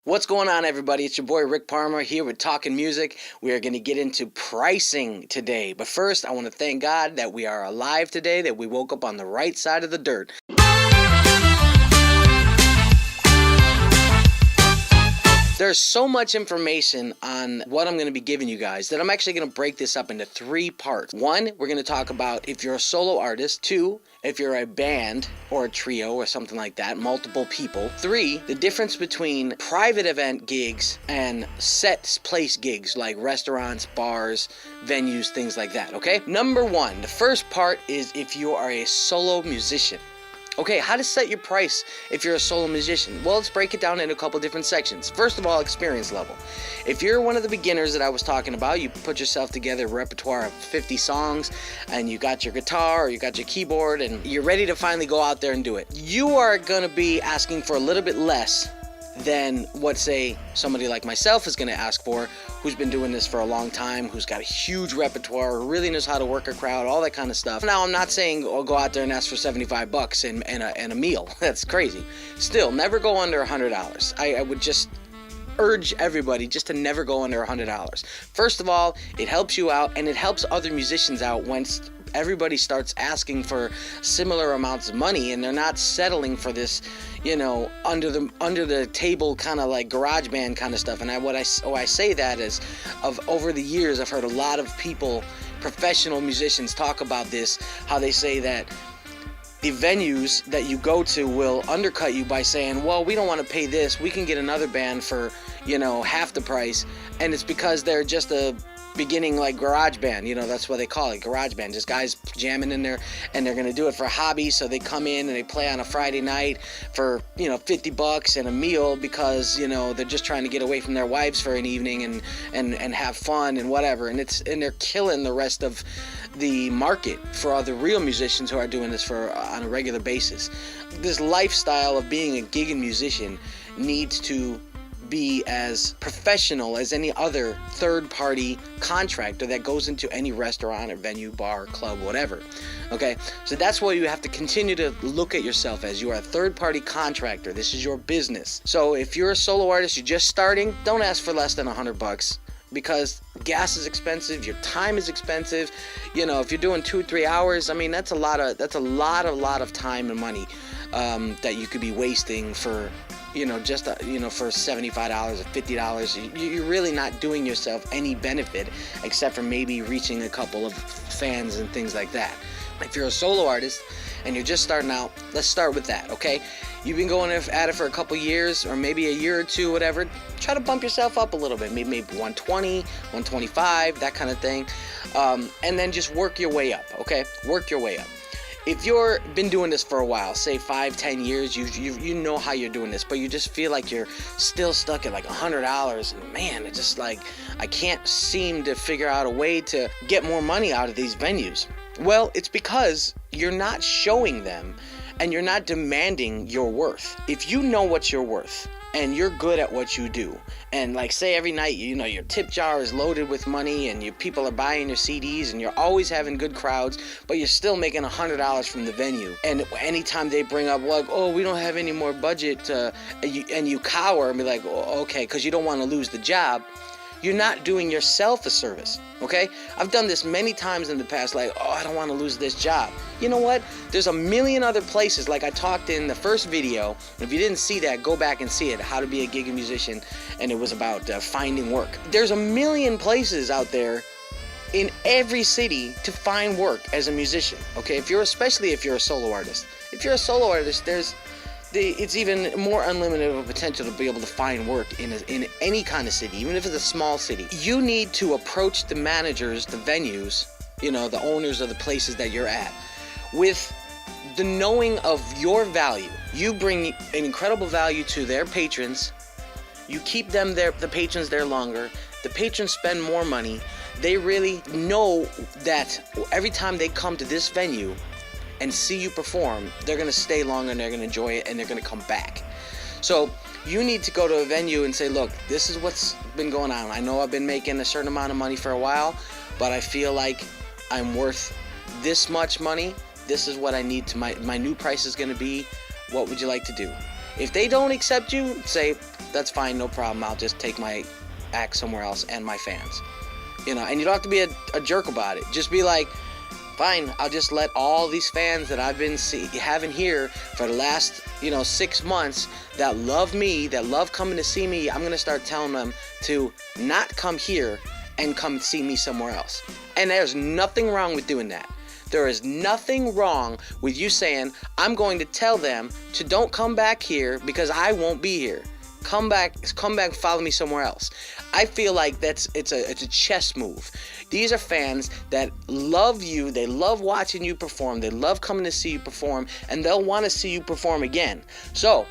What's going on, everybody? It's your boy Rick Parma here with Talking Music. We are going to get into pricing today. But first, I want to thank God that we are alive today, that we woke up on the right side of the dirt. There's so much information on what I'm going to be giving you guys that I'm actually going to break this up into 3 parts. 1, we're going to talk about if you're a solo artist. 2, if you're a band or a trio or something like that, multiple people. 3, the difference between private event gigs and set place gigs like restaurants, bars, venues, things like that, okay? Number 1, the first part is if you are a solo musician. Okay, how to set your price if you're a solo musician? Well, let's break it down into a couple different sections. First of all, experience level. If you're one of the beginners that I was talking about, you put yourself together a repertoire of 50 songs, and you got your guitar or you got your keyboard, and you're ready to finally go out there and do it. You are going to be asking for a little bit less than what, say, somebody like myself is going to ask for, who's been doing this for a long time, who's got a huge repertoire, who really knows how to work a crowd, all that kind of stuff. Now, I'm not saying go out there and ask for $75 and a meal. That's crazy. Still, never go under $100. I would just urge everybody just to never go under $100. First of all, it helps you out, and it helps other musicians out once everybody starts asking for similar amounts of money, and they're not settling for this, you know, under the table kind of like garage band kind of stuff. And I say that is, over the years I've heard a lot of people, professional musicians, talk about this, how they say that the venues that you go to will undercut you by saying, well, we don't want to pay this, we can get another band for, you know, half the price. And it's because they're just a beginning like garage band, you know, that's what they call it, garage band, just guys jamming in there, and they're going to do it for a hobby. So they come in and they play on a Friday night for, you know, $50 and a meal, because, you know, they're just trying to get away from their wives for an evening and have fun and whatever, and they're killing the rest of the market for other real musicians who are doing this on a regular basis. This lifestyle of being a gigging musician needs to be as professional as any other third-party contractor that goes into any restaurant or venue, bar, club, whatever. Okay, so that's why you have to continue to look at yourself as. You are a third-party contractor. This is your business. So if you're a solo artist, you're just starting, don't ask for less than $100, because gas is expensive, your time is expensive. You know, if you're doing 2-3 hours, I mean, that's a lot of time and money that you could be wasting for, you know, just for $75 or $50. You're really not doing yourself any benefit, except for maybe reaching a couple of fans and things like that. If you're a solo artist and you're just starting out, let's start with that, okay? You've been going at it for a couple years, or maybe a year or two, whatever. Try to bump yourself up a little bit, maybe 120, 125, that kind of thing, and then just work your way up, okay? Work your way up. If you've been doing this for a while, say 5-10 years, you know how you're doing this, but you just feel like you're still stuck at like $100, and man, it's just like, I can't seem to figure out a way to get more money out of these venues. Well, it's because you're not showing them, and you're not demanding your worth. If you know what you're worth, and you're good at what you do, and like say every night, you know, your tip jar is loaded with money, and your people are buying your CDs, and you're always having good crowds, but you're still making $100 from the venue, and anytime they bring up like, oh, we don't have any more budget, and you cower and be like, oh, okay, because you don't want to lose the job, you're not doing yourself a service, okay? I've done this many times in the past, like, oh, I don't want to lose this job. You know what? There's a million other places, like I talked in the first video. If you didn't see that, go back and see it, how to be a gigging musician, and it was about finding work. There's a million places out there in every city to find work as a musician, okay? Especially if you're a solo artist. If you're a solo artist, it's even more unlimited of a potential to be able to find work in any kind of city, even if it's a small city. You need to approach the managers, the venues, you know, the owners of the places that you're at, with the knowing of your value. You bring an incredible value to their patrons. You keep them there, the patrons there longer. The patrons spend more money. They really know that every time they come to this venue and see you perform, they're going to stay longer, and they're going to enjoy it, and they're going to come back. So you need to go to a venue and say, look, this is what's been going on. I know I've been making a certain amount of money for a while, but I feel like I'm worth this much money. This is what I need to, my new price is going to be. What would you like to do? If they don't accept you, say, that's fine, no problem. I'll just take my act somewhere else and my fans. And you don't have to be a jerk about it. Just be like, fine, I'll just let all these fans that I've been having here for the last, 6 months that love me, that love coming to see me, I'm going to start telling them to not come here and come see me somewhere else. And there's nothing wrong with doing that. There is nothing wrong with you saying, I'm going to tell them to don't come back here because I won't be here. Come back, follow me somewhere else. I feel like it's a chess move. These are fans that love you, they love watching you perform, they love coming to see you perform, and they'll want to see you perform again. So,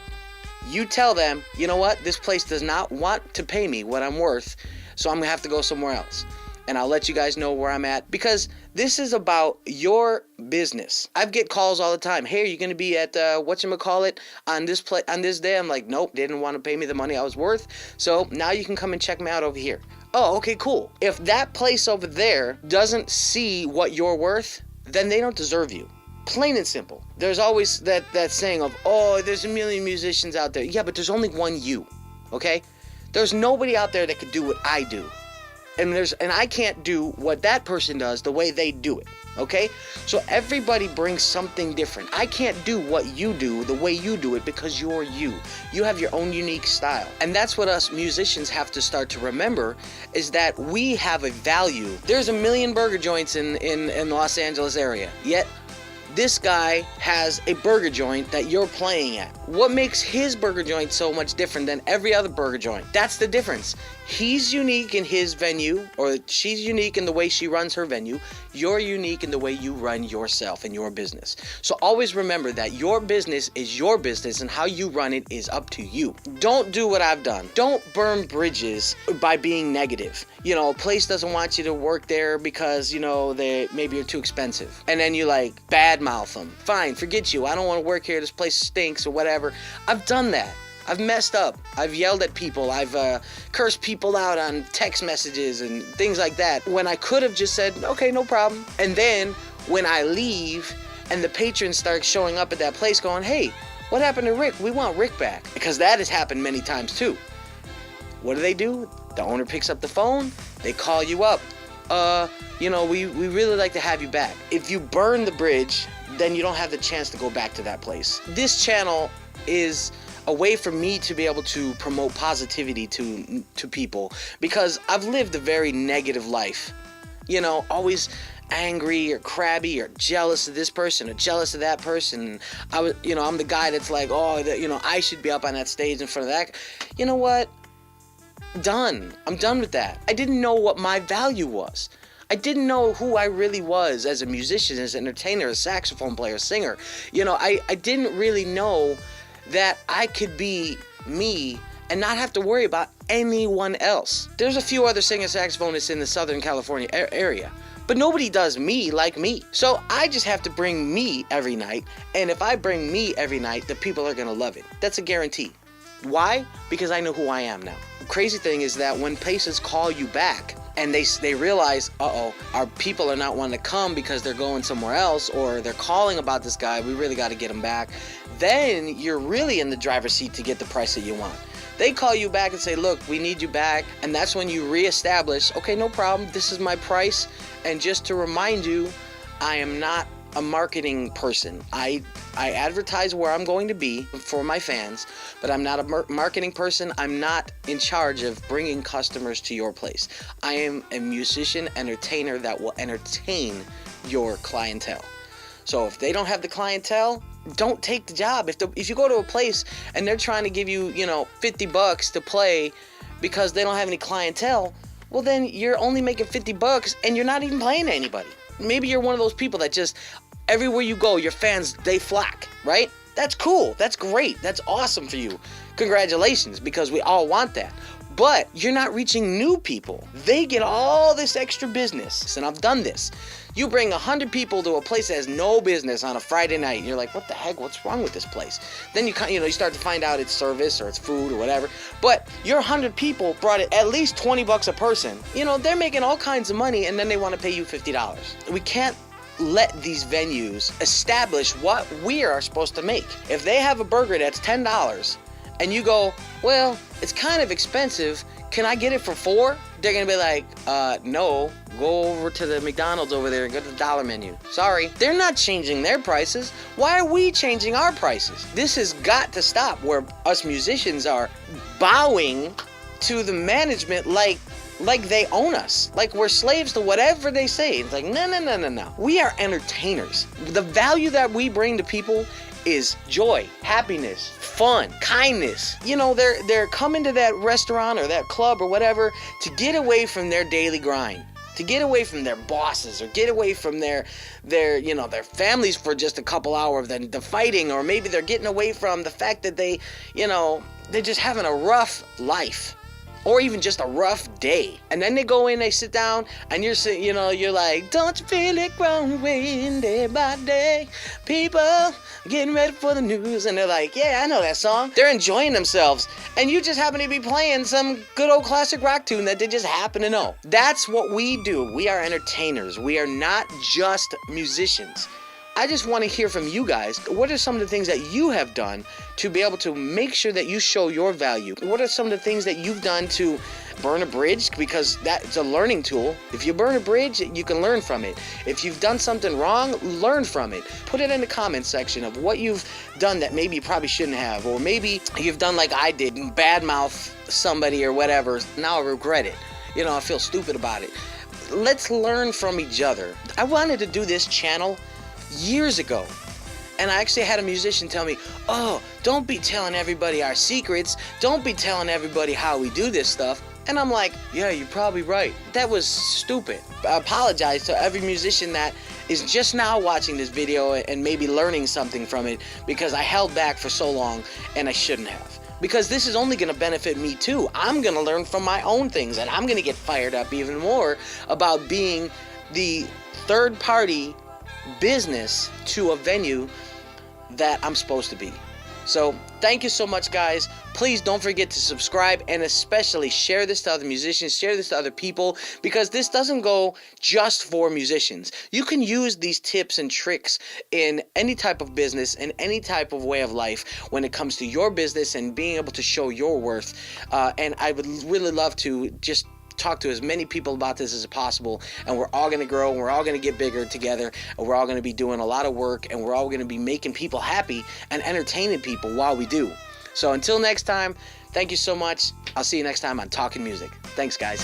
you tell them, you know what, this place does not want to pay me what I'm worth, so I'm going to have to go somewhere else. And I'll let you guys know where I'm at, because this is about your business. I get calls all the time. Hey, are you going to be at whatchamacallit on this day? I'm like, nope, they didn't want to pay me the money I was worth. So now you can come and check me out over here. Oh, okay, cool. If that place over there doesn't see what you're worth, then they don't deserve you. Plain and simple. There's always that saying of, oh, there's a million musicians out there. Yeah, but there's only one you, okay? There's nobody out there that could do what I do. And I can't do what that person does the way they do it, okay? So everybody brings something different. I can't do what you do the way you do it because you're you. You have your own unique style. And that's what us musicians have to start to remember, is that we have a value. There's a million burger joints in the Los Angeles area, yet this guy has a burger joint that you're playing at. What makes his burger joint so much different than every other burger joint? That's the difference. He's unique in his venue, or she's unique in the way she runs her venue. You're unique in the way you run yourself and your business. So always remember that your business is your business, and how you run it is up to you. Don't do what I've done. Don't burn bridges by being negative. A place doesn't want you to work there because, maybe you're too expensive. And then you badmouth them. Fine, forget you. I don't want to work here. This place stinks or whatever. I've done that. I've messed up. I've yelled at people. I've cursed people out on text messages and things like that, when I could have just said, okay, no problem. And then when I leave and the patrons start showing up at that place going, hey, what happened to Rick? We want Rick back. Because that has happened many times too. What do? The owner picks up the phone. They call you up. We really like to have you back. If you burn the bridge, then you don't have the chance to go back to that place. This channel is a way for me to be able to promote positivity to people, because I've lived a very negative life. Always angry or crabby or jealous of this person or jealous of that person. I'm the guy that's like, I should be up on that stage in front of that. You know what? Done. I'm done with that. I didn't know what my value was. I didn't know who I really was as a musician, as an entertainer, a saxophone player, singer. I didn't really know that I could be me and not have to worry about anyone else. There's a few other singer-saxophonists in the Southern California area, but nobody does me like me. So I just have to bring me every night, and if I bring me every night, the people are gonna love it. That's a guarantee. Why? Because I know who I am now. The crazy thing is that when places call you back and they realize, our people are not wanting to come because they're going somewhere else, or they're calling about this guy, we really got to get him back, then you're really in the driver's seat to get the price that you want. They call you back and say, look, we need you back, and that's when you reestablish, okay, no problem, this is my price. And just to remind you, I am not a marketing person. I advertise where I'm going to be for my fans, but I'm not a marketing person. I'm not in charge of bringing customers to your place. I am a musician, entertainer that will entertain your clientele. So if they don't have the clientele, don't take the job. If you go to a place and they're trying to give you, $50 to play because they don't have any clientele, well then you're only making $50 and you're not even playing to anybody. Maybe you're one of those people that just, everywhere you go, your fans, they flock, right? That's cool. That's great. That's awesome for you. Congratulations, because we all want that. But you're not reaching new people. They get all this extra business. And I've done this. You bring 100 people to a place that has no business on a Friday night, and you're like, what the heck? What's wrong with this place? Then you start to find out it's service or it's food or whatever. But your 100 people brought it at least $20 a person. They're making all kinds of money, and then they want to pay you $50. We can't let these venues establish what we are supposed to make. If they have a burger that's $10 and you go, well, it's kind of expensive, can I get it for $4? They're gonna be like, no, go over to the McDonald's over there and go to the dollar menu. Sorry, they're not changing their prices. Why are we changing our prices? This has got to stop, where us musicians are bowing to the management like they own us, like we're slaves to whatever they say. It's like, no. We are entertainers. The value that we bring to people is joy, happiness, fun, kindness. You know, they're coming to that restaurant or that club or whatever to get away from their daily grind, to get away from their bosses, or get away from their families for just a couple hours, then the fighting, or maybe they're getting away from the fact that they're just having a rough life, or even just a rough day. And then they go in, they sit down, and you're like, don't you feel it growing day by day? People getting ready for the news, and they're like, yeah, I know that song. They're enjoying themselves, and you just happen to be playing some good old classic rock tune that they just happen to know. That's what we do. We are entertainers. We are not just musicians. I just want to hear from you guys. What are some of the things that you have done to be able to make sure that you show your value? What are some of the things that you've done to burn a bridge? Because that's a learning tool. If you burn a bridge, you can learn from it. If you've done something wrong, learn from it. Put it in the comment section of what you've done that maybe you probably shouldn't have. Or maybe you've done like I did and badmouth somebody or whatever. Now I regret it. I feel stupid about it. Let's learn from each other. I wanted to do this channel years ago, and I actually had a musician tell me, oh, don't be telling everybody our secrets, don't be telling everybody how we do this stuff. And I'm like, yeah, you're probably right. That was stupid. I apologize to every musician that is just now watching this video and maybe learning something from it, because I held back for so long and I shouldn't have. Because this is only going to benefit me too. I'm going to learn from my own things, and I'm going to get fired up even more about being the third party business to a venue that I'm supposed to be. So thank you so much, guys. Please don't forget to subscribe, and especially share this to other musicians, share this to other people, because this doesn't go just for musicians. You can use these tips and tricks in any type of business, in any type of way of life, when it comes to your business and being able to show your worth. And I would really love to just talk to as many people about this as possible, and we're all going to grow, and we're all going to get bigger together, and we're all going to be doing a lot of work, and we're all going to be making people happy and entertaining people while we do. So until next time, thank you so much. I'll see you next time on Talking Music. Thanks, guys.